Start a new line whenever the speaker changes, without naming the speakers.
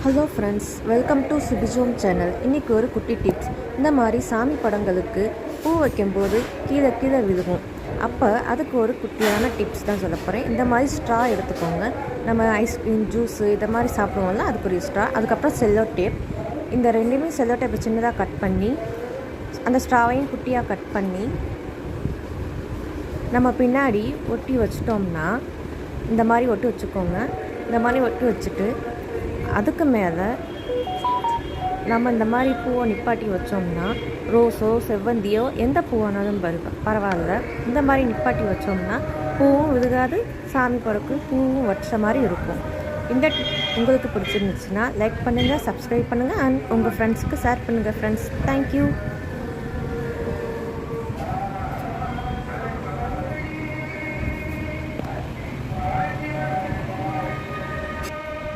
Hello friends, welcome to சுபிஜோம் channel. இன்றைக்கி ஒரு குட்டி டிப்ஸ். இந்த மாதிரி சாமி படங்களுக்கு பூ வைக்கும்போது கீழே கீழே விழுகும். அப்போ அதுக்கு ஒரு குட்டியான டிப்ஸ் தான் சொல்ல போகிறேன். இந்த மாதிரி ஸ்ட்ரா எடுத்துக்கோங்க. நம்ம ஐஸ்கிரீம், ஜூஸு இதை மாதிரி சாப்பிடுவோம்ல, அதுக்கு ஒரு ஸ்ட்ரா. அதுக்கப்புறம் செல்லோ டேப். இந்த ரெண்டுமே செல்லோ டேப்பை சின்னதாக கட் பண்ணி, அந்த ஸ்ட்ராவையும் குட்டியாக கட் பண்ணி நம்ம பின்னாடி ஒட்டி வச்சிட்டோம்னா, இந்த மாதிரி ஒட்டி வச்சுக்கோங்க. இந்த மாதிரி ஒட்டி வச்சுட்டு அதுக்கு மேலே நம்ம இந்த மாதிரி பூவை நிப்பாட்டி வச்சோம்னா, ரோஸோ செவ்வந்தியோ எந்த பூவானாலும் பரவாயில்ல, இந்த மாதிரி நிப்பாட்டி வச்சோம்னா பூவும் விழுகாது, சாமி படக்கு பூவும் வச்ச மாதிரி இருக்கும். இந்த டிப் உங்களுக்கு பிடிச்சிருந்துச்சுன்னா லைக் பண்ணுங்கள், சப்ஸ்கிரைப் பண்ணுங்கள் அண்ட் உங்கள் ஃப்ரெண்ட்ஸுக்கு ஷேர் பண்ணுங்கள் ஃப்ரெண்ட்ஸ். தேங்க்யூ.